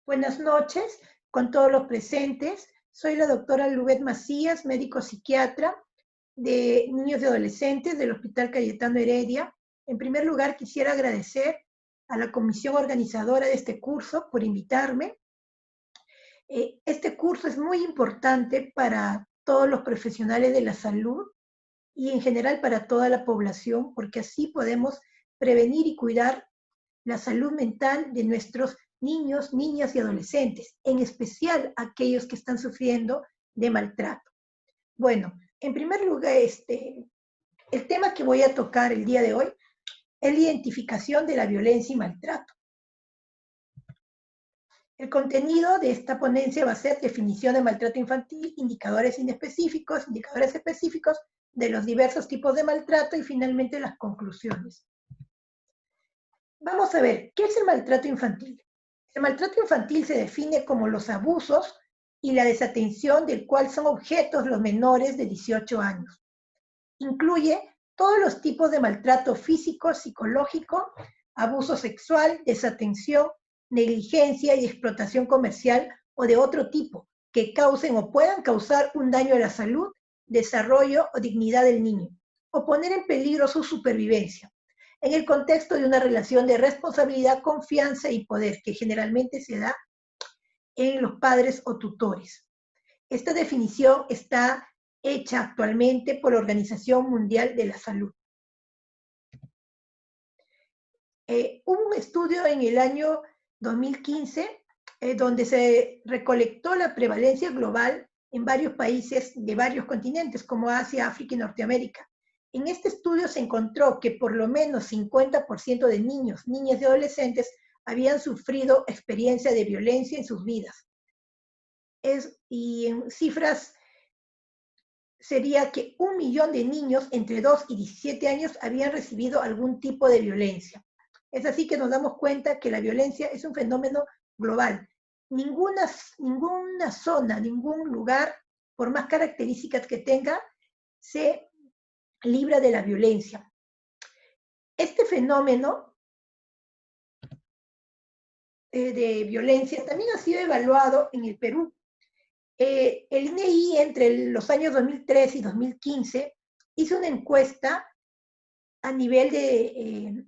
Buenas noches con todos los presentes. Soy la doctora Lubet Macías, médico psiquiatra de niños y adolescentes del Hospital Cayetano Heredia. En primer lugar, quisiera agradecer a la comisión organizadora de este curso por invitarme. Este curso es muy importante para todos los profesionales de la salud y en general para toda la población, porque así podemos prevenir y cuidar la salud mental de nuestros niños, niñas y adolescentes, en especial aquellos que están sufriendo de maltrato. Bueno, en primer lugar, el tema que voy a tocar el día de hoy es la identificación de la violencia y maltrato. El contenido de esta ponencia va a ser definición de maltrato infantil, indicadores específicos de los diversos tipos de maltrato y finalmente las conclusiones. Vamos a ver, ¿qué es el maltrato infantil? El maltrato infantil se define como los abusos y la desatención del cual son objetos los menores de 18 años. Incluye todos los tipos de maltrato físico, psicológico, abuso sexual, desatención, negligencia y explotación comercial o de otro tipo que causen o puedan causar un daño a la salud, desarrollo o dignidad del niño, o poner en peligro su supervivencia, en el contexto de una relación de responsabilidad, confianza y poder que generalmente se da en los padres o tutores. Esta definición está hecha actualmente por la Organización Mundial de la Salud. Hubo un estudio en el año 2015 donde se recolectó la prevalencia global en varios países de varios continentes, como Asia, África y Norteamérica. En este estudio se encontró que por lo menos 50% de niños, niñas y adolescentes habían sufrido experiencia de violencia en sus vidas. Y en cifras sería que 1 millón de niños entre 2 y 17 años habían recibido algún tipo de violencia. Es así que nos damos cuenta que la violencia es un fenómeno global. Ninguna zona, ningún lugar, por más características que tenga, se libra de la violencia. Este fenómeno de violencia también ha sido evaluado en el Perú. El INEI entre los años 2003 y 2015 hizo una encuesta a nivel de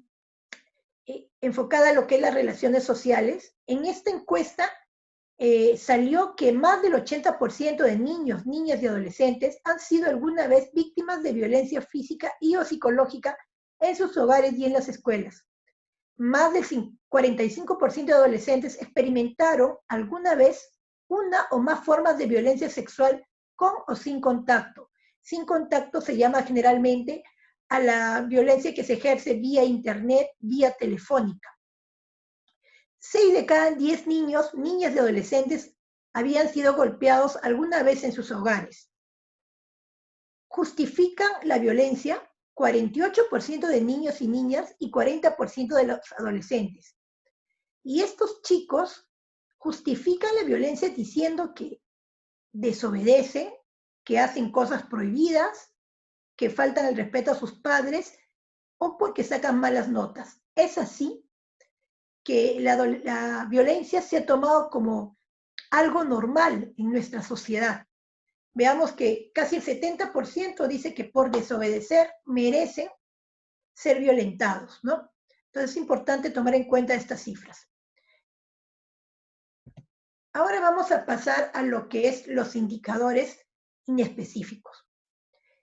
enfocada a lo que es las relaciones sociales. En esta encuesta salió que más del 80% de niños, niñas y adolescentes han sido alguna vez víctimas de violencia física y o psicológica en sus hogares y en las escuelas. Más del 45% de adolescentes experimentaron alguna vez una o más formas de violencia sexual con o sin contacto. Sin contacto se llama generalmente a la violencia que se ejerce vía internet, vía telefónica. 6 de cada 10 niños, niñas y adolescentes habían sido golpeados alguna vez en sus hogares. Justifican la violencia 48% de niños y niñas y 40% de los adolescentes. Y estos chicos justifican la violencia diciendo que desobedecen, que hacen cosas prohibidas, que faltan el respeto a sus padres o porque sacan malas notas. Es así que la violencia se ha tomado como algo normal en nuestra sociedad. Veamos que casi el 70% dice que por desobedecer merecen ser violentados, ¿no? Entonces es importante tomar en cuenta estas cifras. Ahora vamos a pasar a lo que es los indicadores inespecíficos.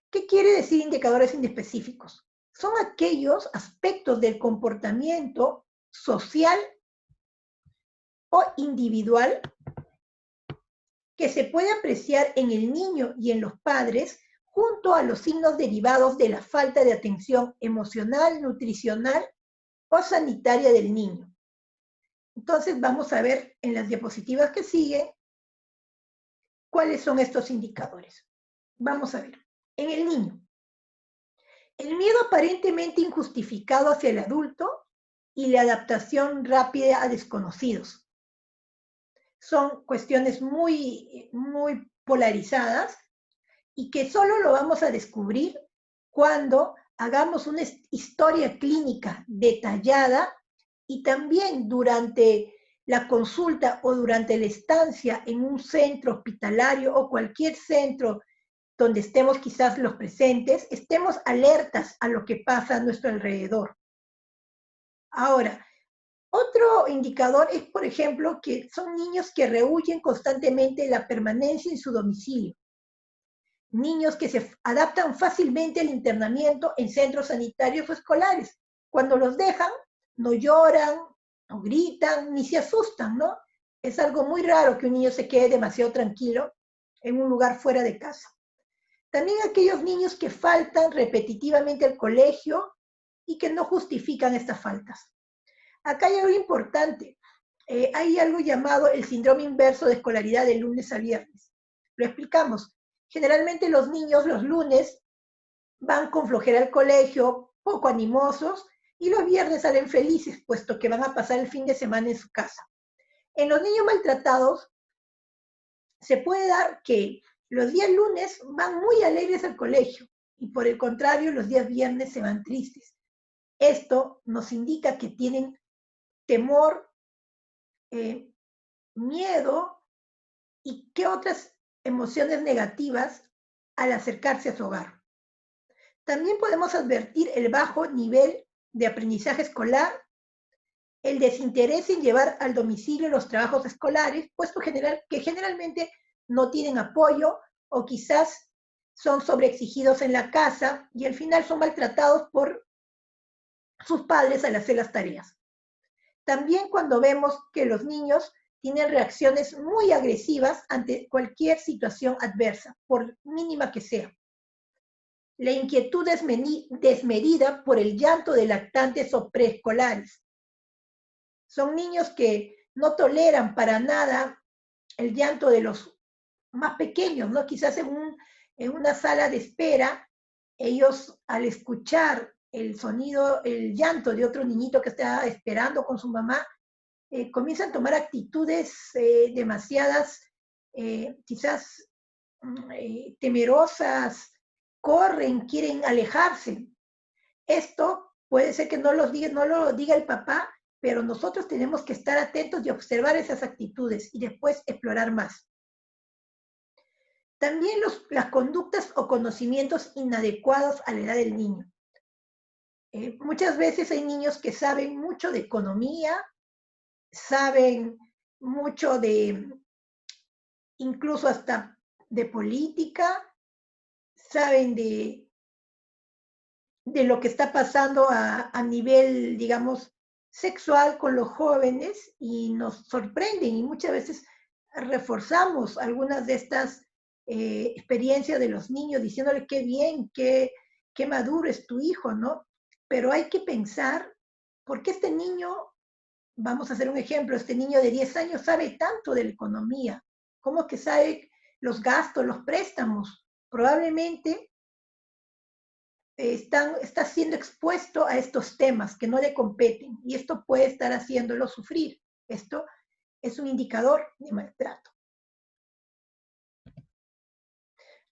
¿Qué quiere decir indicadores inespecíficos? Son aquellos aspectos del comportamiento social o individual que se puede apreciar en el niño y en los padres junto a los signos derivados de la falta de atención emocional, nutricional o sanitaria del niño. Entonces vamos a ver en las diapositivas que siguen cuáles son estos indicadores. Vamos a ver. En el niño, el miedo aparentemente injustificado hacia el adulto y la adaptación rápida a desconocidos. Son cuestiones muy polarizadas y que solo lo vamos a descubrir cuando hagamos una historia clínica detallada y también durante la consulta o durante la estancia en un centro hospitalario o cualquier centro donde estemos quizás los presentes, estemos alertas a lo que pasa a nuestro alrededor. Ahora, otro indicador es, por ejemplo, que son niños que rehuyen constantemente la permanencia en su domicilio. Niños que se adaptan fácilmente al internamiento en centros sanitarios o escolares. Cuando los dejan, no lloran, no gritan, ni se asustan, ¿no? Es algo muy raro que un niño se quede demasiado tranquilo en un lugar fuera de casa. También aquellos niños que faltan repetitivamente al colegio y que no justifican estas faltas. Acá hay algo importante. Hay algo llamado el síndrome inverso de escolaridad de lunes a viernes. Lo explicamos. Generalmente los niños los lunes van con flojera al colegio, poco animosos, y los viernes salen felices, puesto que van a pasar el fin de semana en su casa. En los niños maltratados se puede dar que los días lunes van muy alegres al colegio y por el contrario los días viernes se van tristes. Esto nos indica que tienen temor, miedo y qué otras emociones negativas al acercarse a su hogar. También podemos advertir el bajo nivel de aprendizaje escolar, el desinterés en llevar al domicilio los trabajos escolares, puesto que generalmente no tienen apoyo o quizás son sobreexigidos en la casa y al final son maltratados por sus padres al hacer las tareas. También cuando vemos que los niños tienen reacciones muy agresivas ante cualquier situación adversa, por mínima que sea. La inquietud desmedida por el llanto de lactantes o preescolares. Son niños que no toleran para nada el llanto de los más pequeños, ¿no? Quizás en una sala de espera, ellos al escuchar el sonido, el llanto de otro niñito que está esperando con su mamá, comienzan a tomar actitudes demasiadas, quizás temerosas, corren, quieren alejarse. Esto puede ser que no lo diga el papá, pero nosotros tenemos que estar atentos y observar esas actitudes y después explorar más. También las conductas o conocimientos inadecuados a la edad del niño. Muchas veces hay niños que saben mucho de economía, saben mucho de, incluso hasta de política, saben de lo que está pasando a nivel, digamos, sexual con los jóvenes y nos sorprenden y muchas veces reforzamos algunas de estas experiencias de los niños diciéndole qué bien, qué maduro es tu hijo, ¿no? Pero hay que pensar, ¿por qué este niño, vamos a hacer un ejemplo, este niño de 10 años sabe tanto de la economía? ¿Cómo que sabe los gastos, los préstamos? Probablemente está siendo expuesto a estos temas que no le competen y esto puede estar haciéndolo sufrir. Esto es un indicador de maltrato.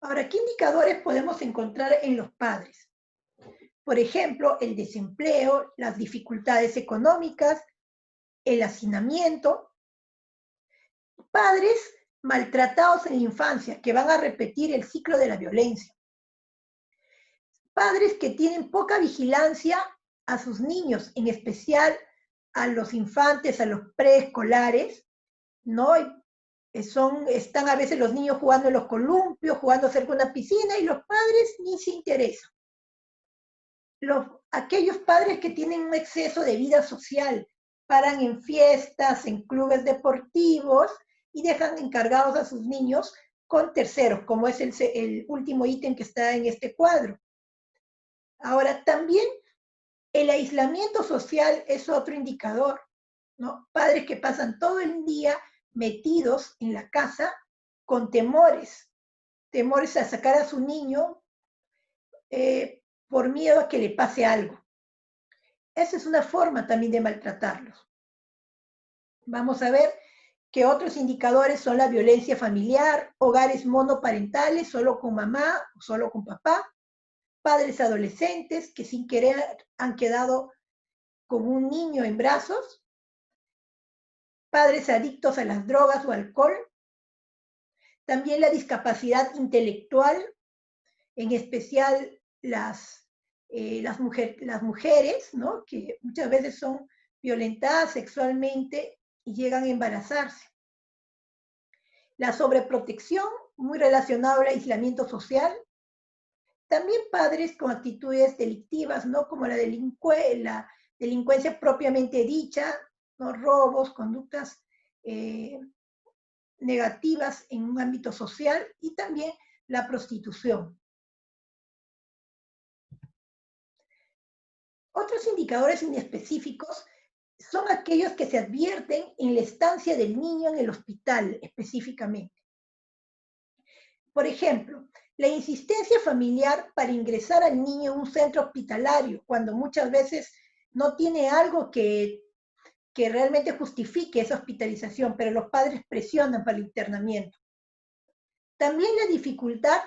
Ahora, ¿qué indicadores podemos encontrar en los padres? Por ejemplo, el desempleo, las dificultades económicas, el hacinamiento. Padres maltratados en la infancia que van a repetir el ciclo de la violencia. Padres que tienen poca vigilancia a sus niños, en especial a los infantes, a los preescolares, ¿no? Están a veces los niños jugando en los columpios, jugando cerca de una piscina y los padres ni se interesan. Aquellos padres que tienen un exceso de vida social, paran en fiestas, en clubes deportivos y dejan encargados a sus niños con terceros, como es el último ítem que está en este cuadro. Ahora, también el aislamiento social es otro indicador, ¿no? Padres que pasan todo el día metidos en la casa con temores a sacar a su niño por miedo a que le pase algo. Esa es una forma también de maltratarlos. Vamos a ver que otros indicadores son la violencia familiar, hogares monoparentales, solo con mamá o solo con papá, padres adolescentes que sin querer han quedado con un niño en brazos, padres adictos a las drogas o alcohol, también la discapacidad intelectual, en especial las mujeres, ¿no? Que muchas veces son violentadas sexualmente y llegan a embarazarse. La sobreprotección, muy relacionada al aislamiento social. También padres con actitudes delictivas, ¿no? Como la delincuencia propiamente dicha, ¿no? Robos, conductas negativas en un ámbito social, y también la prostitución. Otros indicadores inespecíficos son aquellos que se advierten en la estancia del niño en el hospital específicamente. Por ejemplo, la insistencia familiar para ingresar al niño en un centro hospitalario, cuando muchas veces no tiene algo que realmente justifique esa hospitalización, pero los padres presionan para el internamiento. También la dificultad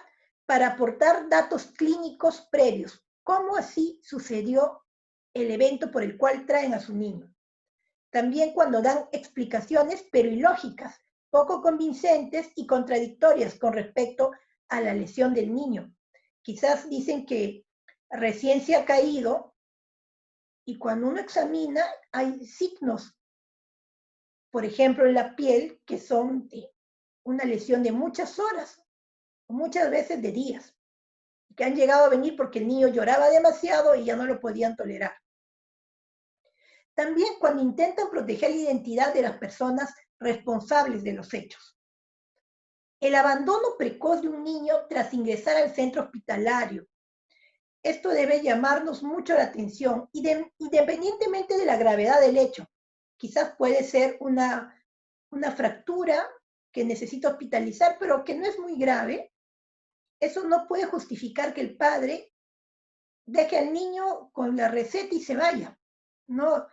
para aportar datos clínicos previos, cómo así sucedió el evento por el cual traen a su niño. También cuando dan explicaciones, pero ilógicas, poco convincentes y contradictorias con respecto a la lesión del niño. Quizás dicen que recién se ha caído y cuando uno examina hay signos, por ejemplo en la piel, que son de una lesión de muchas horas, o muchas veces de días, que han llegado a venir porque el niño lloraba demasiado y ya no lo podían tolerar. También cuando intentan proteger la identidad de las personas responsables de los hechos. El abandono precoz de un niño tras ingresar al centro hospitalario. Esto debe llamarnos mucho la atención, independientemente de la gravedad del hecho. Quizás puede ser una fractura que necesita hospitalizar, pero que no es muy grave. Eso no puede justificar que el padre deje al niño con la receta y se vaya. No,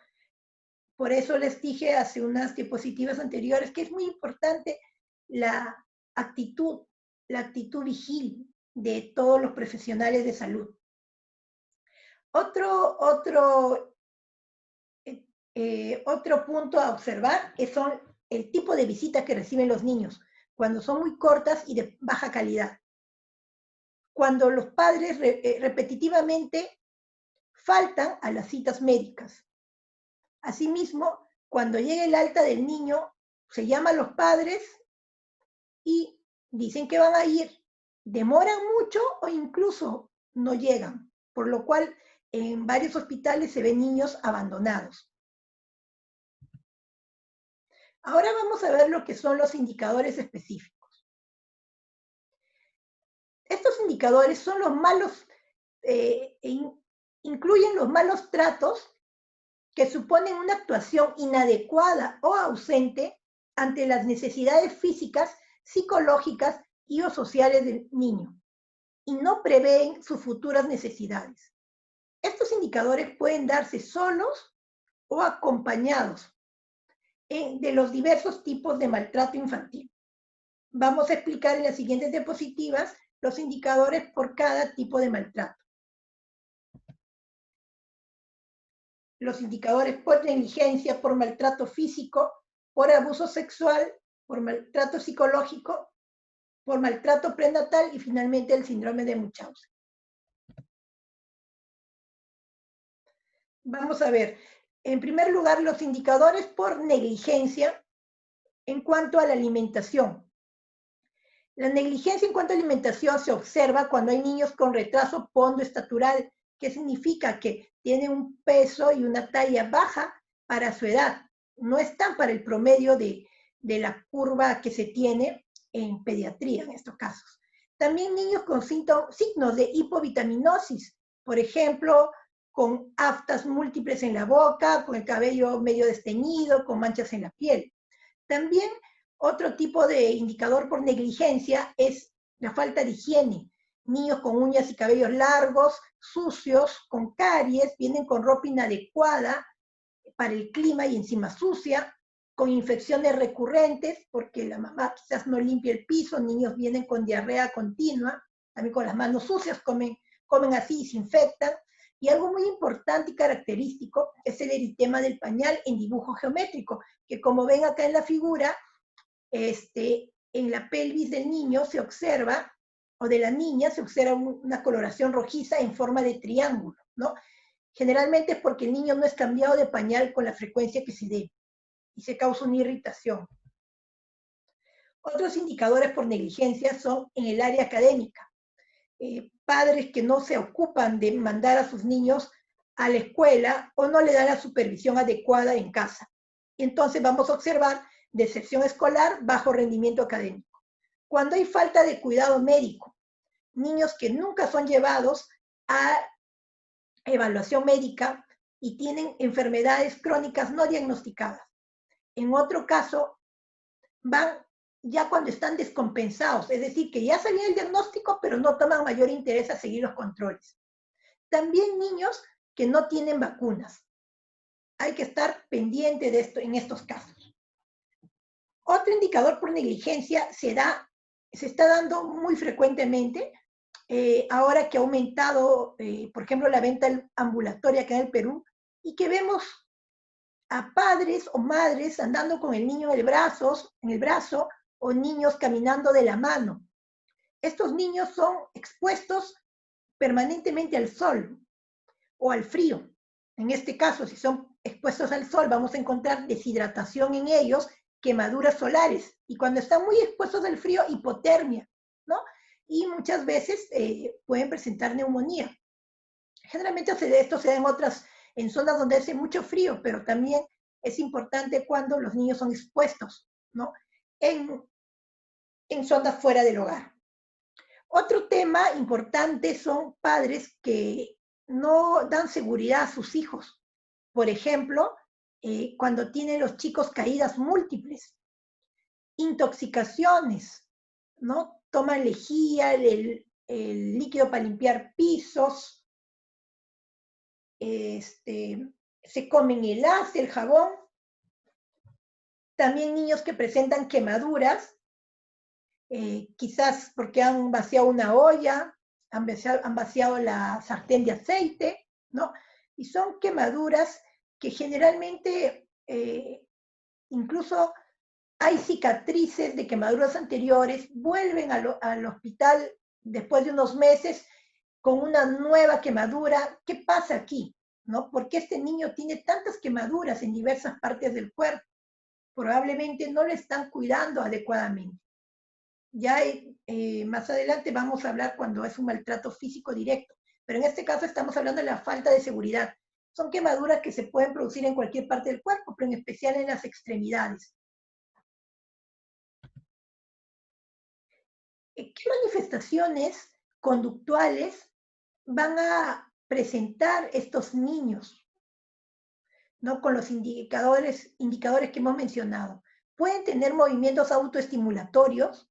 por eso les dije hace unas diapositivas anteriores que es muy importante la actitud vigil de todos los profesionales de salud. Otro punto a observar son el tipo de visitas que reciben los niños, cuando son muy cortas y de baja calidad. Cuando los padres repetitivamente faltan a las citas médicas. Asimismo, cuando llega el alta del niño, se llama a los padres y dicen que van a ir, demoran mucho o incluso no llegan, por lo cual en varios hospitales se ven niños abandonados. Ahora vamos a ver lo que son los indicadores específicos. Estos indicadores son los malos, incluyen los malos tratos que suponen una actuación inadecuada o ausente ante las necesidades físicas, psicológicas y o sociales del niño, y no prevén sus futuras necesidades. Estos indicadores pueden darse solos o acompañados de los diversos tipos de maltrato infantil. Vamos a explicar en las siguientes diapositivas los indicadores por cada tipo de maltrato. Los indicadores por negligencia, por maltrato físico, por abuso sexual, por maltrato psicológico, por maltrato prenatal y finalmente el síndrome de Munchausen. Vamos a ver, en primer lugar, los indicadores por negligencia en cuanto a la alimentación. La negligencia en cuanto a alimentación se observa cuando hay niños con retraso pondoestatural, que significa que tienen un peso y una talla baja para su edad. No están para el promedio de la curva que se tiene en pediatría en estos casos. También niños con signos de hipovitaminosis, por ejemplo, con aftas múltiples en la boca, con el cabello medio desteñido, con manchas en la piel. También otro tipo de indicador por negligencia es la falta de higiene. Niños con uñas y cabellos largos, sucios, con caries, vienen con ropa inadecuada para el clima y encima sucia, con infecciones recurrentes porque la mamá quizás no limpia el piso, niños vienen con diarrea continua, también con las manos sucias, comen así y se infectan. Y algo muy importante y característico es el eritema del pañal en dibujo geométrico, que como ven acá en la figura, en la pelvis del niño se observa, o de la niña se observa una coloración rojiza en forma de triángulo, ¿no? Generalmente es porque el niño no es cambiado de pañal con la frecuencia que se debe y se causa una irritación. Otros indicadores por negligencia son en el área académica. Padres que no se ocupan de mandar a sus niños a la escuela o no le dan la supervisión adecuada en casa. Entonces vamos a observar deserción escolar, bajo rendimiento académico. Cuando hay falta de cuidado médico, niños que nunca son llevados a evaluación médica y tienen enfermedades crónicas no diagnosticadas. En otro caso, van ya cuando están descompensados, es decir, que ya sabían el diagnóstico, pero no toman mayor interés a seguir los controles. También niños que no tienen vacunas. Hay que estar pendiente de esto en estos casos. Otro indicador por negligencia se está dando muy frecuentemente, ahora que ha aumentado, por ejemplo, la venta ambulatoria acá en el Perú, y que vemos a padres o madres andando con el niño en el brazo, o niños caminando de la mano. Estos niños son expuestos permanentemente al sol o al frío. En este caso, si son expuestos al sol, vamos a encontrar deshidratación en ellos, quemaduras solares, y cuando están muy expuestos al frío, hipotermia, ¿no? Y muchas veces pueden presentar neumonía. Generalmente esto se da en zonas donde hace mucho frío, pero también es importante cuando los niños son expuestos, ¿no? En zonas fuera del hogar. Otro tema importante son padres que no dan seguridad a sus hijos. Por ejemplo, cuando tienen los chicos caídas múltiples, intoxicaciones, ¿no? Toman lejía, el líquido para limpiar pisos, se comen el gas, el jabón. También niños que presentan quemaduras, quizás porque han vaciado una olla, han vaciado la sartén de aceite, ¿no? Y son quemaduras que generalmente incluso hay cicatrices de quemaduras anteriores, vuelven al hospital después de unos meses con una nueva quemadura. ¿Qué pasa aquí? ¿No? ¿Por qué este niño tiene tantas quemaduras en diversas partes del cuerpo? Probablemente no le están cuidando adecuadamente. Ya más adelante vamos a hablar cuando es un maltrato físico directo, pero en este caso estamos hablando de la falta de seguridad. Son quemaduras que se pueden producir en cualquier parte del cuerpo, pero en especial en las extremidades. ¿Qué manifestaciones conductuales van a presentar estos niños, ¿no? Con los indicadores que hemos mencionado? Pueden tener movimientos autoestimulatorios,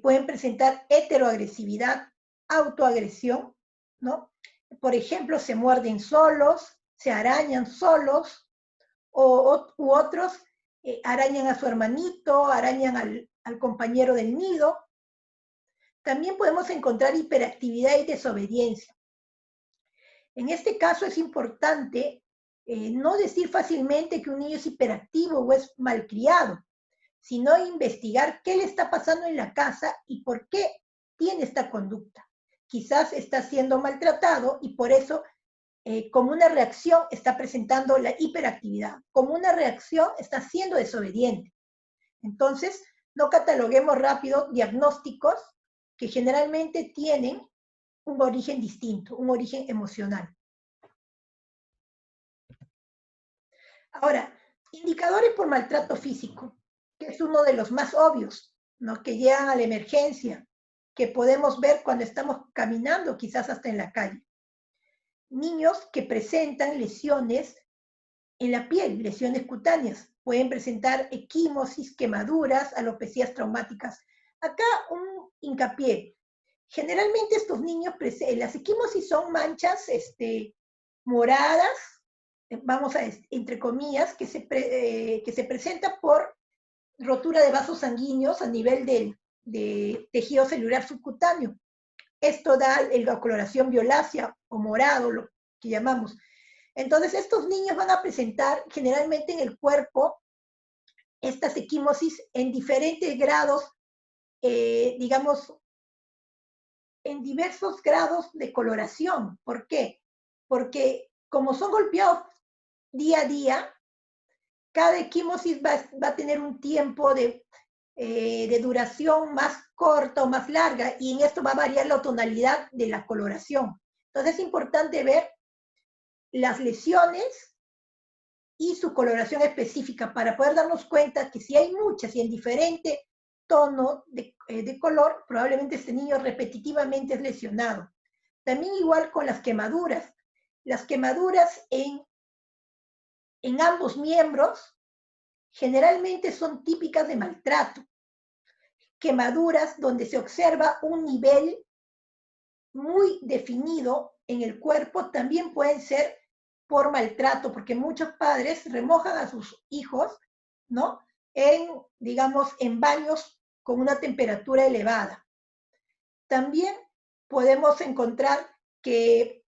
pueden presentar heteroagresividad, autoagresión, ¿no? Por ejemplo, se muerden solos, se arañan solos, u otros arañan a su hermanito, arañan al compañero del nido. También podemos encontrar hiperactividad y desobediencia. En este caso es importante no decir fácilmente que un niño es hiperactivo o es malcriado, sino investigar qué le está pasando en la casa y por qué tiene esta conducta. Quizás está siendo maltratado y por eso, como una reacción, está presentando la hiperactividad. Como una reacción, está siendo desobediente. Entonces, no cataloguemos rápido diagnósticos que generalmente tienen un origen distinto, un origen emocional. Ahora, indicadores por maltrato físico, que es uno de los más obvios, ¿no? Que llegan a la emergencia, que podemos ver cuando estamos caminando, quizás hasta en la calle. Niños que presentan lesiones en la piel, lesiones cutáneas, pueden presentar equimosis, quemaduras, alopecias traumáticas. Acá un hincapié. Generalmente estos niños, las equimosis son manchas moradas, vamos a, entre comillas, que se presenta por rotura de vasos sanguíneos a nivel del tejido celular subcutáneo. esto da la coloración violácea o morado, lo que llamamos. Entonces, estos niños van a presentar generalmente en el cuerpo estas equimosis en diferentes grados, digamos, en diversos grados de coloración. ¿Por qué? Porque como son golpeados día a día, cada equimosis va a tener un tiempo de duración más corta o más larga, y en esto va a variar la tonalidad de la coloración. Entonces es importante ver las lesiones y su coloración específica para poder darnos cuenta que si hay muchas y en diferente tono de color, probablemente este niño repetitivamente es lesionado. También igual con las quemaduras. Las quemaduras en ambos miembros generalmente son típicas de maltrato. Quemaduras donde se observa un nivel muy definido en el cuerpo también pueden ser por maltrato, porque muchos padres remojan a sus hijos, ¿no? Digamos, en baños con una temperatura elevada. También podemos encontrar que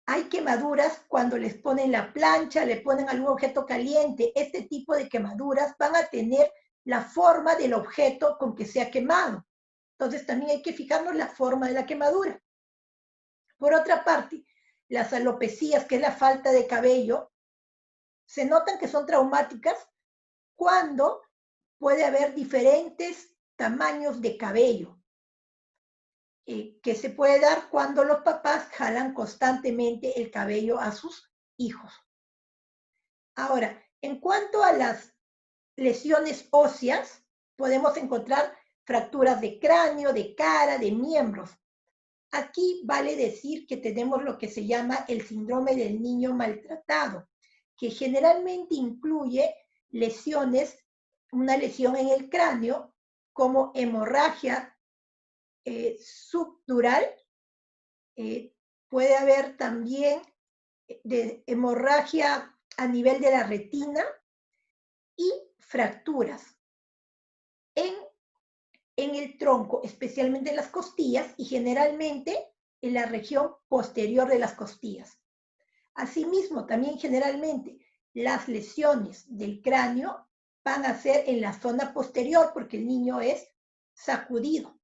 hay quemaduras cuando les ponen la plancha, le ponen algún objeto caliente. Este tipo de quemaduras van a tener la forma del objeto con que se ha quemado. Entonces también hay que fijarnos la forma de la quemadura. Por otra parte, las alopecias, que es la falta de cabello, se notan que son traumáticas cuando puede haber diferentes tamaños de cabello, que se puede dar cuando los papás jalan constantemente el cabello a sus hijos. Ahora, en cuanto a las lesiones óseas, podemos encontrar fracturas de cráneo, de cara, de miembros. Aquí vale decir que tenemos lo que se llama el síndrome del niño maltratado, que generalmente incluye lesiones, una lesión en el cráneo, como hemorragia subdural. Puede haber también de hemorragia a nivel de la retina y fracturas en el tronco, especialmente en las costillas y generalmente en la región posterior de las costillas. Asimismo, también generalmente las lesiones del cráneo van a ser en la zona posterior porque el niño es sacudido.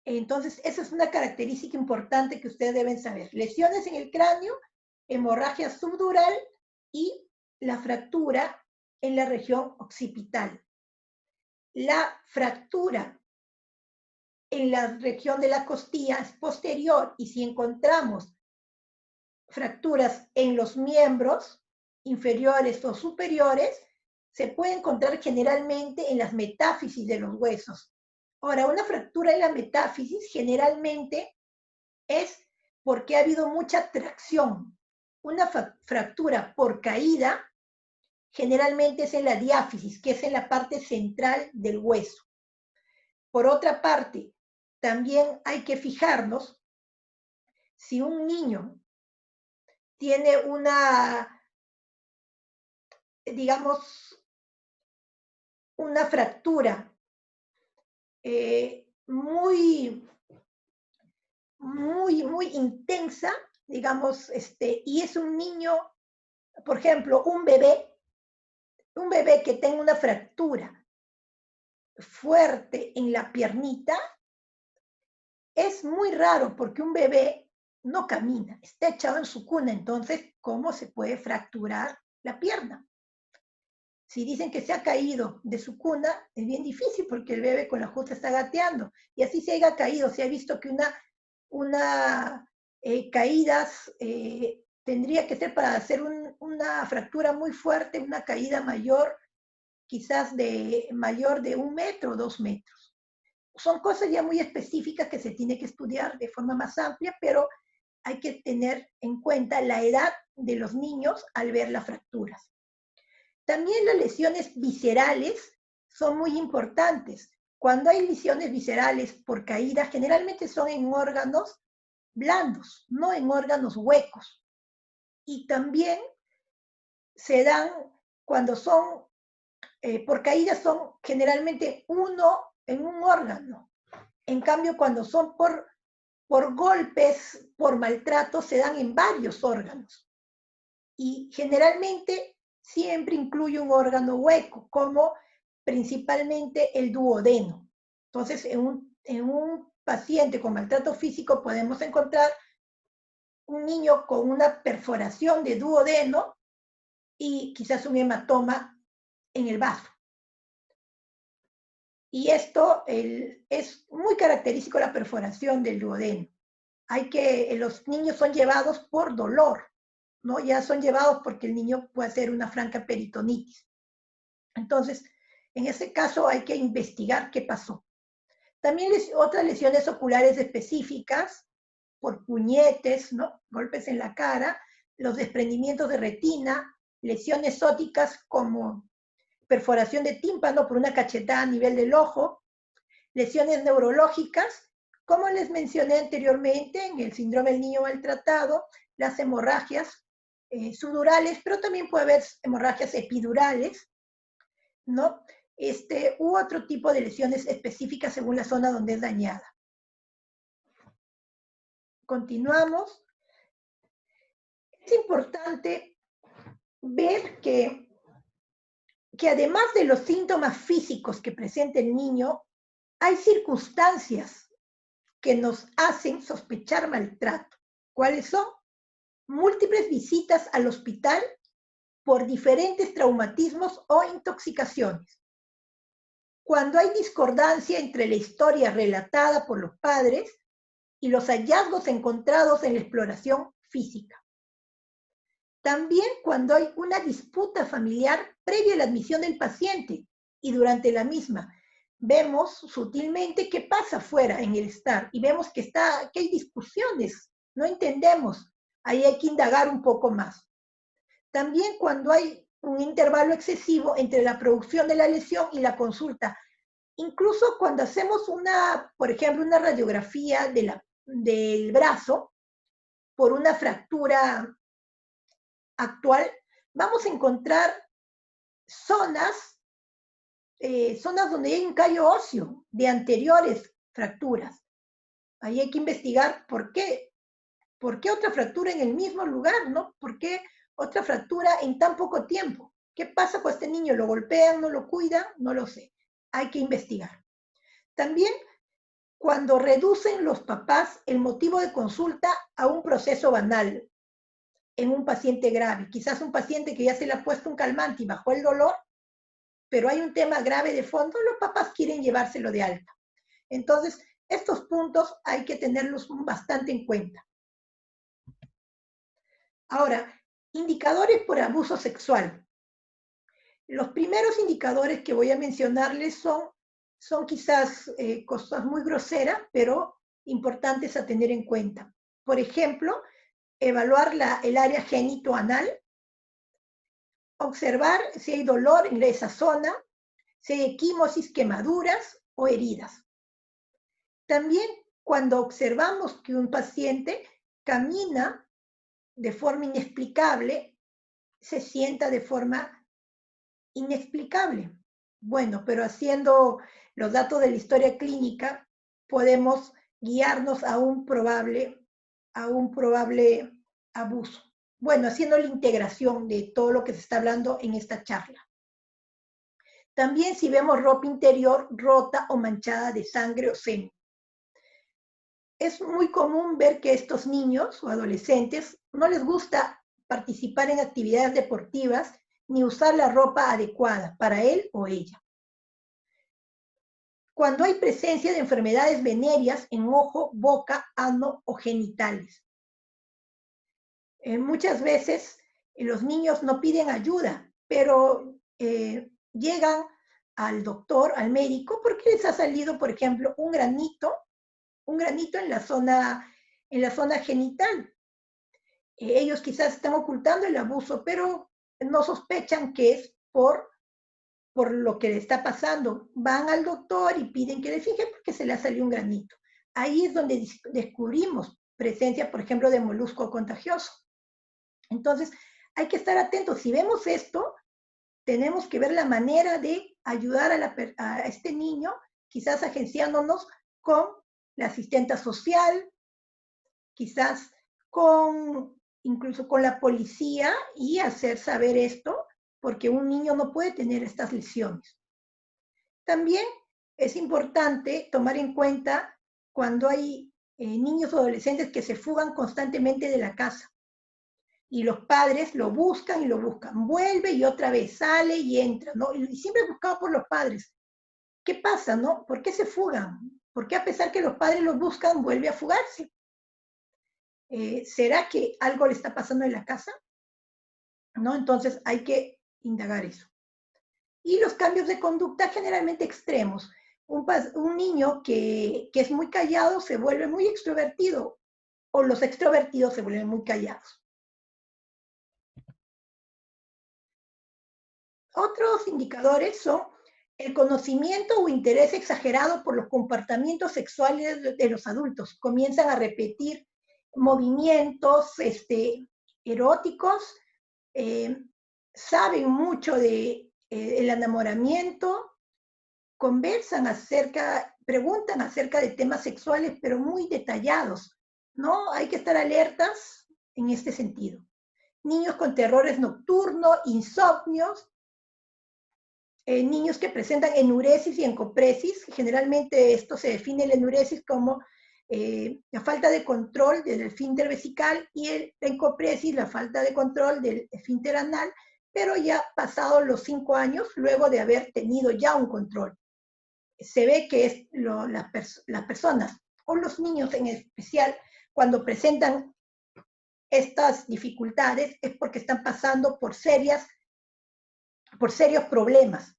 Entonces, esa es una característica importante que ustedes deben saber. Lesiones en el cráneo, hemorragia subdural y la fractura en la región occipital. La fractura en la región de la costilla es posterior, y si encontramos fracturas en los miembros inferiores o superiores, se puede encontrar generalmente en las metáfisis de los huesos. Ahora, una fractura en la metáfisis generalmente es porque ha habido mucha tracción. Una fractura por caída generalmente es en la diáfisis, que es en la parte central del hueso. Por otra parte, también hay que fijarnos si un niño tiene digamos, una fractura muy intensa, digamos, y es un niño, por ejemplo, un bebé que tenga una fractura fuerte en la piernita, es muy raro porque un bebé no camina, está echado en su cuna. Entonces, ¿cómo se puede fracturar la pierna? Si dicen que se ha caído de su cuna, es bien difícil porque el bebé con la justa está gateando. Y así se haya caído, se ha visto que caídas tendría que ser para hacer una fractura muy fuerte, una caída mayor, quizás mayor de 1 metro, 2 metros. Son cosas ya muy específicas que se tiene que estudiar de forma más amplia, pero hay que tener en cuenta la edad de los niños al ver las fracturas. También las lesiones viscerales son muy importantes. Cuando hay lesiones viscerales por caída, generalmente son en órganos blandos, no en órganos huecos. Y también se dan cuando son por caída, son generalmente uno en un órgano. En cambio, cuando son por golpes, por maltrato, se dan en varios órganos. Y generalmente siempre incluye un órgano hueco, como principalmente el duodeno. Entonces, en un paciente con maltrato físico podemos encontrar un niño con una perforación de duodeno y quizás un hematoma en el vaso. Y esto es muy característico, la perforación del duodeno. Los niños son llevados por dolor, ¿no? Ya son llevados porque el niño puede hacer una franca peritonitis. Entonces, en ese caso hay que investigar qué pasó. También otras lesiones oculares específicas, por puñetes, ¿no? Golpes en la cara, los desprendimientos de retina, lesiones ópticas como perforación de tímpano por una cachetada a nivel del ojo, lesiones neurológicas, como les mencioné anteriormente, en el síndrome del niño maltratado, las hemorragias subdurales, pero también puede haber hemorragias epidurales, ¿no? U otro tipo de lesiones específicas según la zona donde es dañada. Continuamos. Es importante ver que además de los síntomas físicos que presenta el niño, hay circunstancias que nos hacen sospechar maltrato. ¿Cuáles son? Múltiples visitas al hospital por diferentes traumatismos o intoxicaciones. Cuando hay discordancia entre la historia relatada por los padres y los hallazgos encontrados en la exploración física. También cuando hay una disputa familiar previa a la admisión del paciente y durante la misma. Vemos sutilmente qué pasa afuera en el estar y vemos que hay discusiones, no entendemos. Ahí hay que indagar un poco más. También cuando hay un intervalo excesivo entre la producción de la lesión y la consulta. Incluso cuando hacemos por ejemplo, una radiografía del brazo por una fractura actual, vamos a encontrar zonas donde hay un callo óseo de anteriores fracturas. Ahí hay que investigar por qué otra fractura en el mismo lugar, ¿no? ¿Por qué otra fractura en tan poco tiempo? ¿Qué pasa con este niño? ¿Lo golpean? ¿No lo cuidan? No lo sé. Hay que investigar. También cuando reducen los papás el motivo de consulta a un proceso banal en un paciente grave. Quizás un paciente que ya se le ha puesto un calmante y bajó el dolor, pero hay un tema grave de fondo, los papás quieren llevárselo de alta. Entonces, estos puntos hay que tenerlos bastante en cuenta. Ahora, indicadores por abuso sexual. Los primeros indicadores que voy a mencionarles son quizás cosas muy groseras, pero importantes a tener en cuenta. Por ejemplo, evaluar el área genitoanal, observar si hay dolor en esa zona, si hay equimosis, quemaduras o heridas. También cuando observamos que un paciente camina de forma inexplicable, se sienta de forma inexplicable. Bueno, pero haciendo los datos de la historia clínica, podemos guiarnos a un probable abuso. Bueno, haciendo la integración de todo lo que se está hablando en esta charla. También si vemos ropa interior rota o manchada de sangre o semen. Es muy común ver que estos niños o adolescentes no les gusta participar en actividades deportivas ni usar la ropa adecuada para él o ella. Cuando hay presencia de enfermedades venéreas en ojo, boca, ano o genitales. Muchas veces los niños no piden ayuda, pero llegan al doctor, al médico, porque les ha salido, por ejemplo, un granito en la zona genital. Ellos quizás están ocultando el abuso, pero no sospechan que es por lo que le está pasando. Van al doctor y piden que le fije porque se le ha salido un granito. Ahí es donde descubrimos presencia, por ejemplo, de molusco contagioso. Entonces, hay que estar atentos. Si vemos esto, tenemos que ver la manera de ayudar a este niño, quizás agenciándonos con la asistenta social, quizás incluso con la policía, y hacer saber esto, porque un niño no puede tener estas lesiones. También es importante tomar en cuenta cuando hay niños o adolescentes que se fugan constantemente de la casa y los padres lo buscan y lo buscan, vuelve y otra vez sale y entra, ¿no? Y siempre buscado por los padres. ¿Qué pasa, no? ¿Por qué se fugan? ¿Por qué a pesar que los padres los buscan, vuelve a fugarse? ¿Será que algo le está pasando en la casa? ¿No? Entonces hay que indagar eso. Y los cambios de conducta generalmente extremos. Un niño que es muy callado se vuelve muy extrovertido, o los extrovertidos se vuelven muy callados. Otros indicadores son el conocimiento o interés exagerado por los comportamientos sexuales de los adultos. Comienzan a repetir movimientos eróticos, saben mucho de el enamoramiento, preguntan acerca de temas sexuales, pero muy detallados, ¿no? Hay que estar alertas en este sentido. Niños con terrores nocturnos, insomnios, niños que presentan enuresis y encopresis. Generalmente esto se define la enuresis como la falta de control del esfínter vesical, y la encopresis, la falta de control del esfínter anal, pero ya pasados los 5 años, luego de haber tenido ya un control. Se ve que las personas, o los niños en especial, cuando presentan estas dificultades, es porque están pasando por serios problemas.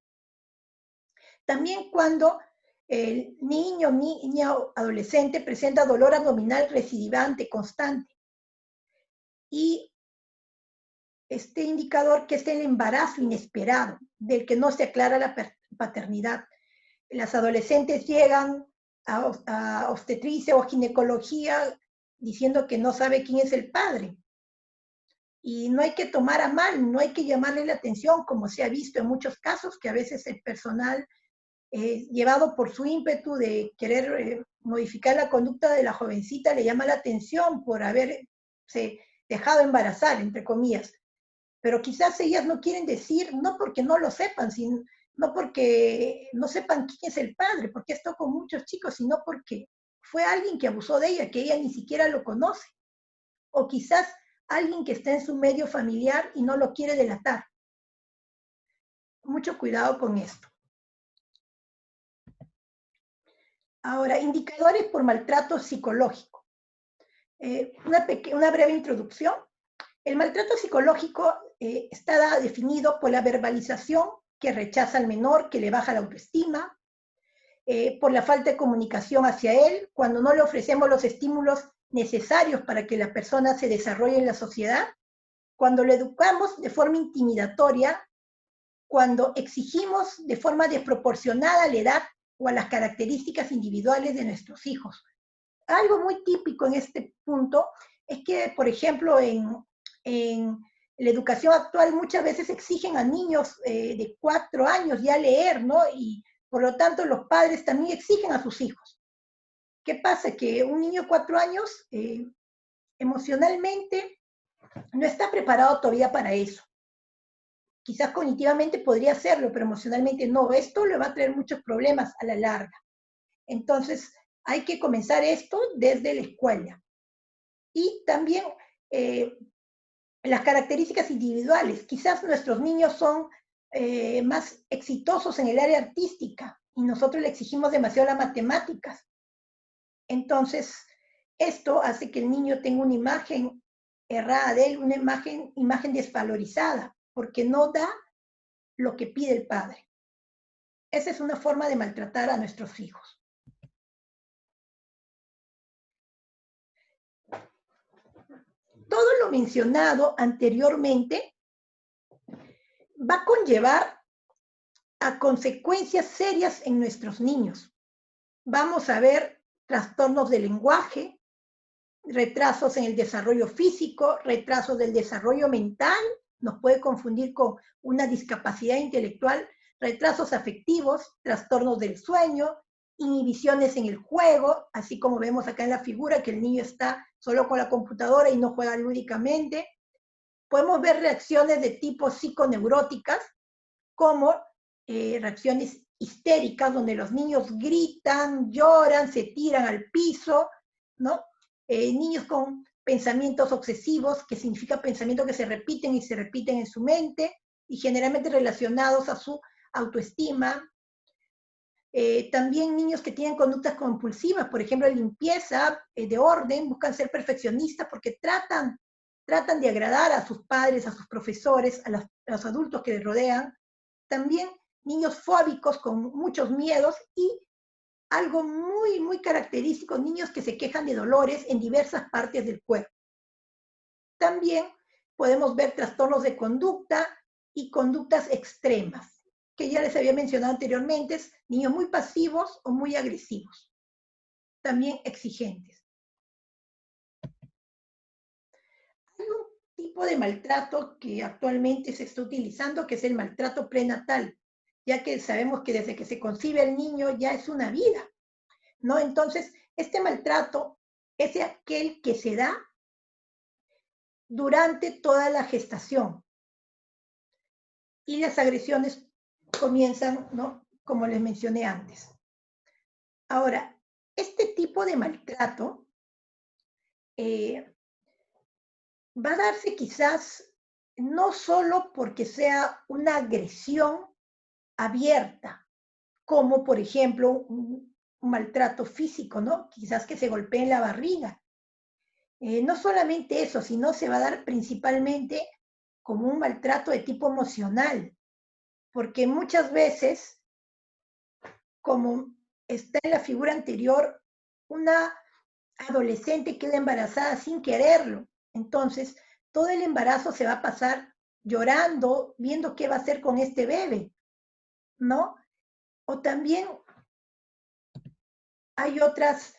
También cuando el niño, niña o adolescente presenta dolor abdominal recidivante, constante. Y este indicador que es el embarazo inesperado, del que no se aclara la paternidad. Las adolescentes llegan a obstetricia o ginecología diciendo que no sabe quién es el padre. Y no hay que tomar a mal, no hay que llamarle la atención, como se ha visto en muchos casos, que a veces el personal, llevado por su ímpetu de querer modificar la conducta de la jovencita, le llama la atención por haberse dejado embarazar, entre comillas. Pero quizás ellas no quieren decir, no porque no lo sepan, no porque no sepan quién es el padre, porque esto con muchos chicos, sino porque fue alguien que abusó de ella, que ella ni siquiera lo conoce. O quizás alguien que está en su medio familiar y no lo quiere delatar. Mucho cuidado con esto. Ahora, indicadores por maltrato psicológico. Una breve introducción. El maltrato psicológico está definido por la verbalización que rechaza al menor, que le baja la autoestima, por la falta de comunicación hacia él, cuando no le ofrecemos los estímulos necesarios para que la persona se desarrolle en la sociedad, cuando lo educamos de forma intimidatoria, cuando exigimos de forma desproporcionada a la edad o a las características individuales de nuestros hijos. Algo muy típico en este punto es que, por ejemplo, en la educación actual muchas veces exigen a niños de 4 años ya leer, ¿no? Y por lo tanto los padres también exigen a sus hijos. ¿Qué pasa? Que un niño de 4 años emocionalmente no está preparado todavía para eso. Quizás cognitivamente podría hacerlo, pero emocionalmente no. Esto le va a traer muchos problemas a la larga. Entonces, hay que comenzar esto desde la escuela. Y también las características individuales. Quizás nuestros niños son más exitosos en el área artística y nosotros le exigimos demasiado las matemáticas. Entonces, esto hace que el niño tenga una imagen errada de él, una imagen desvalorizada, porque no da lo que pide el padre. Esa es una forma de maltratar a nuestros hijos. Todo lo mencionado anteriormente va a conllevar a consecuencias serias en nuestros niños. Vamos a ver trastornos del lenguaje, retrasos en el desarrollo físico, retrasos del desarrollo mental, nos puede confundir con una discapacidad intelectual, retrasos afectivos, trastornos del sueño, inhibiciones en el juego, así como vemos acá en la figura que el niño está solo con la computadora y no juega lúdicamente. Podemos ver reacciones de tipo psiconeuróticas, como reacciones histéricas, donde los niños gritan, lloran, se tiran al piso, ¿no? Niños con pensamientos obsesivos, que significa pensamientos que se repiten y se repiten en su mente, y generalmente relacionados a su autoestima. También niños que tienen conductas compulsivas, por ejemplo, limpieza, de orden, buscan ser perfeccionistas porque tratan de agradar a sus padres, a sus profesores, a los adultos que les rodean. También niños fóbicos con muchos miedos y algo muy, muy característico, niños que se quejan de dolores en diversas partes del cuerpo. También podemos ver trastornos de conducta y conductas extremas, que ya les había mencionado anteriormente, niños muy pasivos o muy agresivos, también exigentes. Hay un tipo de maltrato que actualmente se está utilizando, que es el maltrato prenatal, ya que sabemos que desde que se concibe el niño ya es una vida, ¿no? Entonces, este maltrato es aquel que se da durante toda la gestación y las agresiones comienzan, ¿no? Como les mencioné antes. Ahora, este tipo de maltrato va a darse quizás no solo porque sea una agresión abierta, como por ejemplo un maltrato físico, ¿no? Quizás que se golpee en la barriga. No solamente eso, sino se va a dar principalmente como un maltrato de tipo emocional, porque muchas veces, como está en la figura anterior, una adolescente queda embarazada sin quererlo. Entonces, todo el embarazo se va a pasar llorando, viendo qué va a hacer con este bebé, ¿no? O también hay otras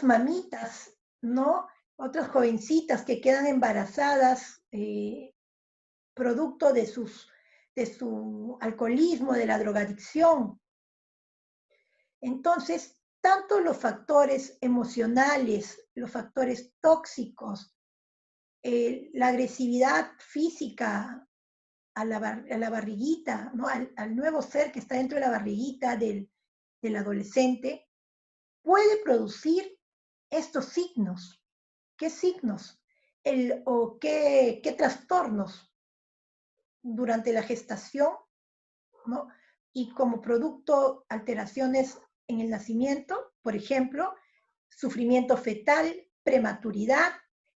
mamitas, ¿no? Otras jovencitas que quedan embarazadas producto de su alcoholismo, de la drogadicción. Entonces, tanto los factores emocionales, los factores tóxicos, la agresividad física a la barriguita, ¿no? al nuevo ser que está dentro de la barriguita del adolescente, puede producir estos signos. ¿Qué signos? ¿O qué trastornos durante la gestación, ¿no? Y como producto, alteraciones en el nacimiento, por ejemplo, sufrimiento fetal, prematuridad,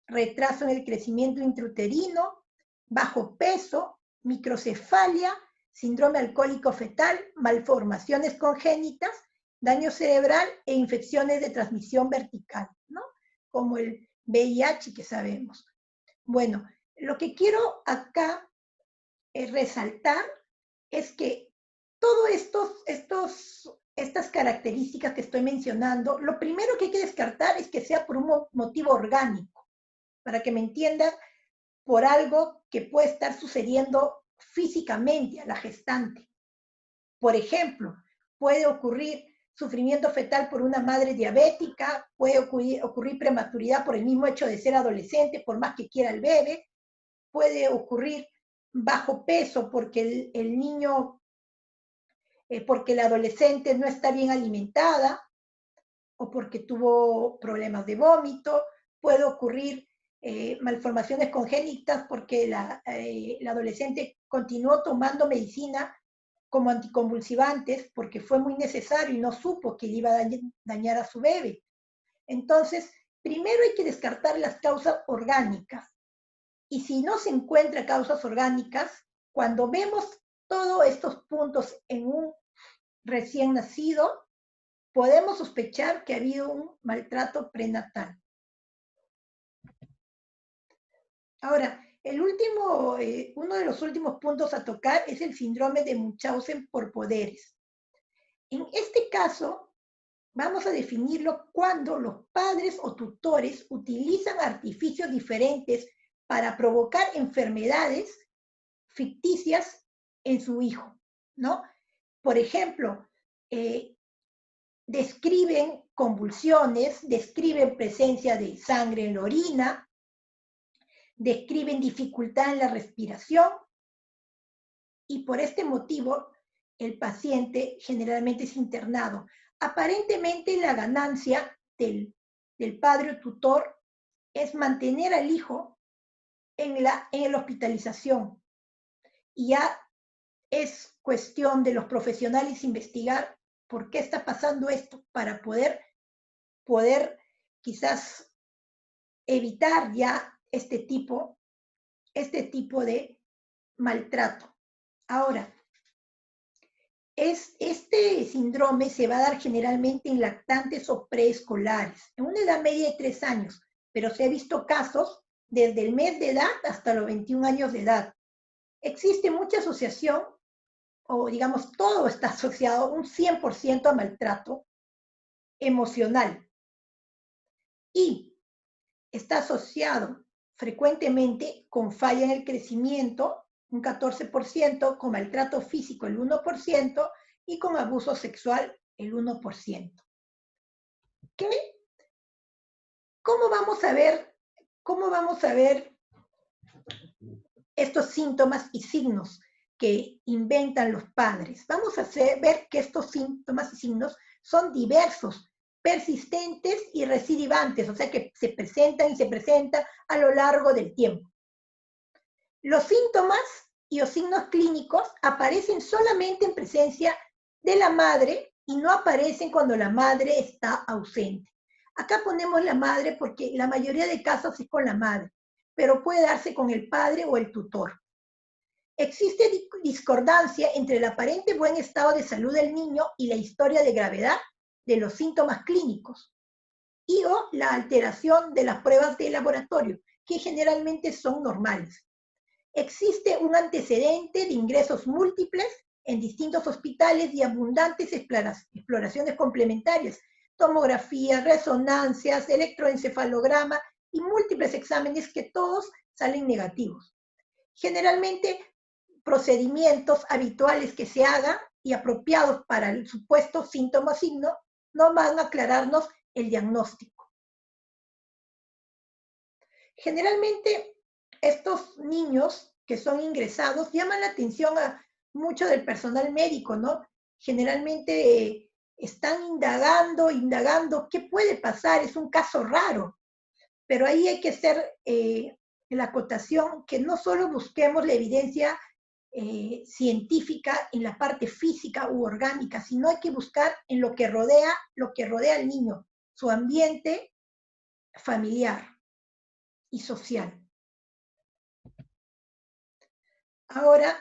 retraso en el crecimiento intrauterino, bajo peso, microcefalia, síndrome alcohólico fetal, malformaciones congénitas, daño cerebral e infecciones de transmisión vertical, ¿no? Como el VIH que sabemos. Bueno, lo que quiero acá resaltar es que todas estas características que estoy mencionando, lo primero que hay que descartar es que sea por un motivo orgánico, para que me entiendan, por algo que puede estar sucediendo físicamente a la gestante. Por ejemplo, puede ocurrir sufrimiento fetal por una madre diabética, puede ocurrir prematuridad por el mismo hecho de ser adolescente, por más que quiera el bebé, puede ocurrir bajo peso porque el niño, porque la adolescente no está bien alimentada o porque tuvo problemas de vómito, puede ocurrir malformaciones congénitas porque la adolescente continuó tomando medicina como anticonvulsivantes porque fue muy necesario y no supo que le iba a dañar a su bebé. Entonces, primero hay que descartar las causas orgánicas. Y si no se encuentra causas orgánicas, cuando vemos todos estos puntos en un recién nacido, podemos sospechar que ha habido un maltrato prenatal. Ahora, uno de los últimos puntos a tocar es el síndrome de Munchausen por poderes. En este caso, vamos a definirlo cuando los padres o tutores utilizan artificios diferentes para provocar enfermedades ficticias en su hijo, ¿no? Por ejemplo, describen convulsiones, describen presencia de sangre en la orina, describen dificultad en la respiración y por este motivo el paciente generalmente es internado. Aparentemente la ganancia del padre o tutor es mantener al hijo en la hospitalización. Y ya es cuestión de los profesionales investigar por qué está pasando esto para poder quizás evitar ya este tipo de maltrato. Ahora, este síndrome se va a dar generalmente en lactantes o preescolares, en una edad media de 3 años, pero se ha visto casos desde el mes de edad hasta los 21 años de edad. Existe mucha asociación, o digamos, todo está asociado un 100% a maltrato emocional y está asociado frecuentemente con falla en el crecimiento, un 14%, con maltrato físico el 1% y con abuso sexual el 1%. ¿Qué? ¿Cómo vamos a ver estos síntomas y signos que inventan los padres? Vamos a ver que estos síntomas y signos son diversos, persistentes y recidivantes, o sea que se presentan a lo largo del tiempo. Los síntomas y los signos clínicos aparecen solamente en presencia de la madre y no aparecen cuando la madre está ausente. Acá ponemos la madre porque la mayoría de casos es con la madre, pero puede darse con el padre o el tutor. Existe discordancia entre el aparente buen estado de salud del niño y la historia de gravedad de los síntomas clínicos y o la alteración de las pruebas de laboratorio, que generalmente son normales. Existe un antecedente de ingresos múltiples en distintos hospitales y abundantes exploraciones complementarias, tomografías, resonancias, electroencefalograma y múltiples exámenes que todos salen negativos. Generalmente, procedimientos habituales que se hagan y apropiados para el supuesto síntoma o signo no van a aclararnos el diagnóstico. Generalmente, estos niños que son ingresados llaman la atención a mucho del personal médico, ¿no? Generalmente están indagando qué puede pasar, es un caso raro, pero ahí hay que hacer la acotación que no solo busquemos la evidencia científica en la parte física u orgánica, sino hay que buscar en lo que rodea al niño, su ambiente familiar y social. Ahora,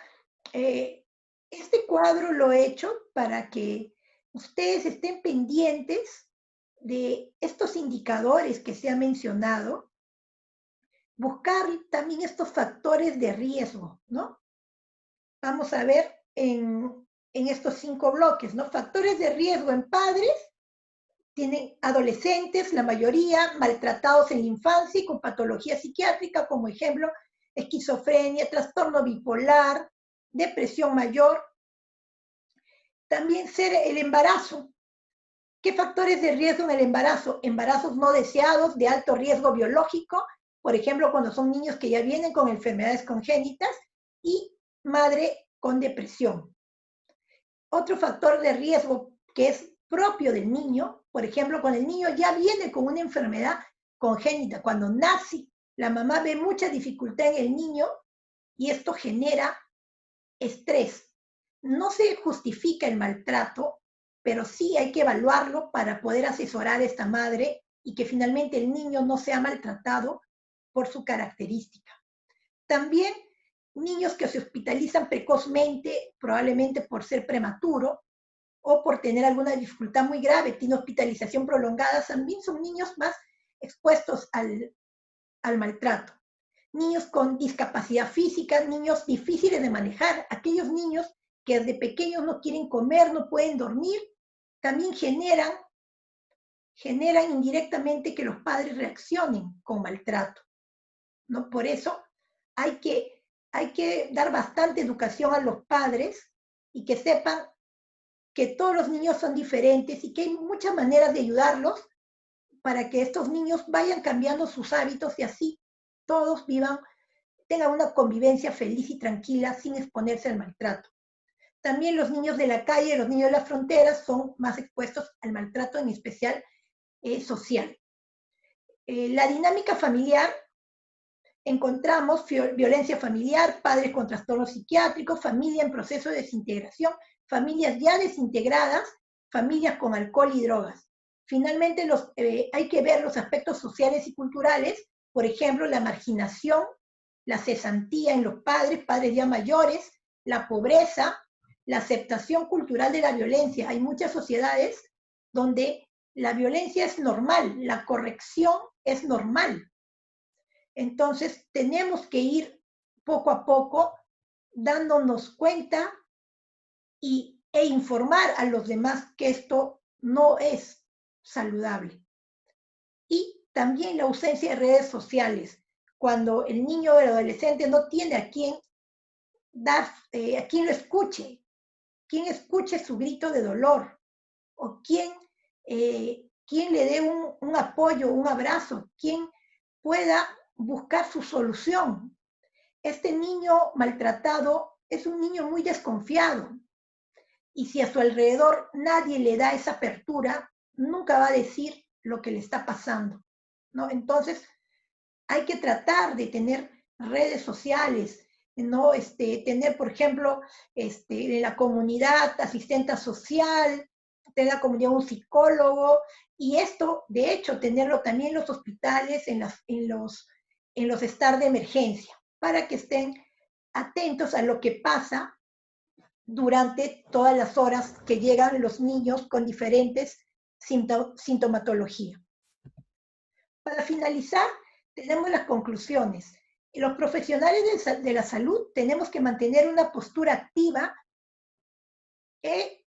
este cuadro lo he hecho para que ustedes estén pendientes de estos indicadores que se han mencionado, buscar también estos factores de riesgo, ¿no? Vamos a ver en estos 5 bloques, ¿no? Factores de riesgo en padres, tienen adolescentes, la mayoría maltratados en la infancia y con patología psiquiátrica, como ejemplo, esquizofrenia, trastorno bipolar, depresión mayor. También ser el embarazo. ¿Qué factores de riesgo en el embarazo? Embarazos no deseados de alto riesgo biológico, por ejemplo, cuando son niños que ya vienen con enfermedades congénitas y madre con depresión. Otro factor de riesgo que es propio del niño, por ejemplo, cuando el niño ya viene con una enfermedad congénita, cuando nace, la mamá ve mucha dificultad en el niño y esto genera estrés. No se justifica el maltrato, pero sí hay que evaluarlo para poder asesorar a esta madre y que finalmente el niño no sea maltratado por su característica. También niños que se hospitalizan precozmente, probablemente por ser prematuro o por tener alguna dificultad muy grave, tiene hospitalización prolongada, también son niños más expuestos al maltrato. Niños con discapacidad física, niños difíciles de manejar, aquellos niños que desde pequeños no quieren comer, no pueden dormir, también generan indirectamente que los padres reaccionen con maltrato, ¿no? Por eso hay que dar bastante educación a los padres y que sepan que todos los niños son diferentes y que hay muchas maneras de ayudarlos para que estos niños vayan cambiando sus hábitos y así todos tengan una convivencia feliz y tranquila sin exponerse al maltrato. También los niños de la calle, los niños de las fronteras son más expuestos al maltrato, en especial social. La dinámica familiar, encontramos violencia familiar, padres con trastornos psiquiátricos, familia en proceso de desintegración, familias ya desintegradas, familias con alcohol y drogas. Finalmente, hay que ver los aspectos sociales y culturales, por ejemplo, la marginación, la cesantía en los padres ya mayores, la pobreza, la aceptación cultural de la violencia. Hay muchas sociedades donde la violencia es normal, la corrección es normal. Entonces, tenemos que ir poco a poco dándonos cuenta e informar a los demás que esto no es saludable. Y también la ausencia de redes sociales, cuando el niño o el adolescente no tiene a quien lo escuche, quien escuche su grito de dolor, o quien le dé un apoyo, un abrazo, quien pueda buscar su solución. Este niño maltratado es un niño muy desconfiado, y si a su alrededor nadie le da esa apertura, nunca va a decir lo que le está pasando, ¿no? Entonces, hay que tratar de tener redes sociales, ¿no? Tener, por ejemplo, en la comunidad asistente social, tener la comunidad un psicólogo, y esto, de hecho, tenerlo también en los hospitales, en los estar de emergencia, para que estén atentos a lo que pasa durante todas las horas que llegan los niños con diferentes sintomatología. Para finalizar, tenemos las conclusiones. Los profesionales de la salud tenemos que mantener una postura activa,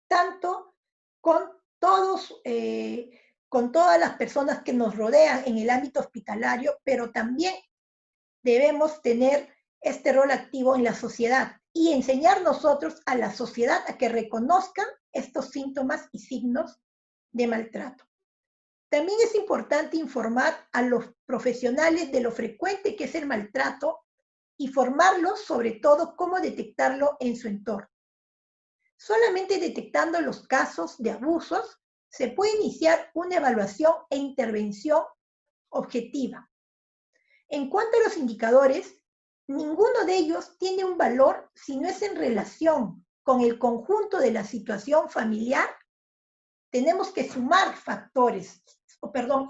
tanto con todas las personas que nos rodean en el ámbito hospitalario, pero también debemos tener este rol activo en la sociedad y enseñar nosotros a la sociedad a que reconozcan estos síntomas y signos de maltrato. También es importante informar a los profesionales de lo frecuente que es el maltrato y formarlos sobre todo cómo detectarlo en su entorno. Solamente detectando los casos de abusos se puede iniciar una evaluación e intervención objetiva. En cuanto a los indicadores, ninguno de ellos tiene un valor si no es en relación con el conjunto de la situación familiar. Tenemos que sumar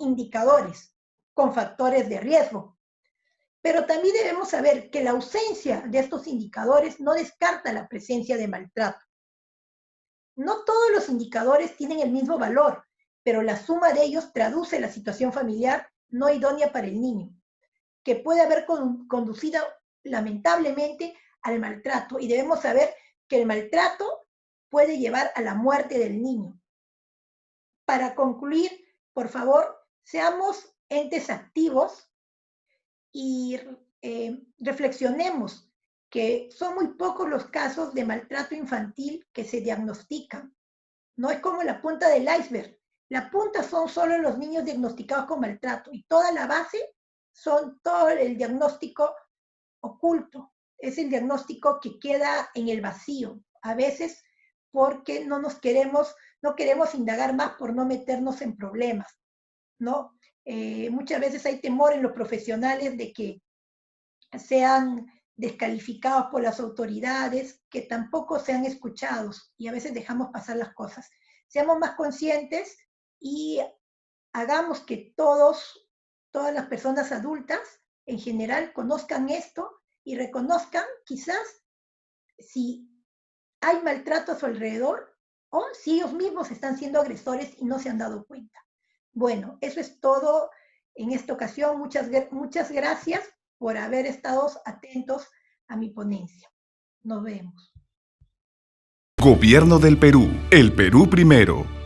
indicadores con factores de riesgo. Pero también debemos saber que la ausencia de estos indicadores no descarta la presencia de maltrato. No todos los indicadores tienen el mismo valor, pero la suma de ellos traduce la situación familiar no idónea para el niño, que puede haber conducido lamentablemente al maltrato, y debemos saber que el maltrato puede llevar a la muerte del niño. Para concluir, por favor, seamos entes activos y reflexionemos que son muy pocos los casos de maltrato infantil que se diagnostican. No es como la punta del iceberg. La punta son solo los niños diagnosticados con maltrato, y toda la base son todo el diagnóstico oculto. Es el diagnóstico que queda en el vacío, a veces porque no queremos indagar más por no meternos en problemas, ¿no? Muchas veces hay temor en los profesionales de que sean descalificados por las autoridades, que tampoco sean escuchados, y a veces dejamos pasar las cosas. Seamos más conscientes y hagamos que todas las personas adultas en general conozcan esto y reconozcan quizás si hay maltrato a su alrededor o si ellos mismos están siendo agresores y no se han dado cuenta. Bueno, eso es todo en esta ocasión. Muchas gracias por haber estado atentos a mi ponencia. Nos vemos. Gobierno del Perú. El Perú primero.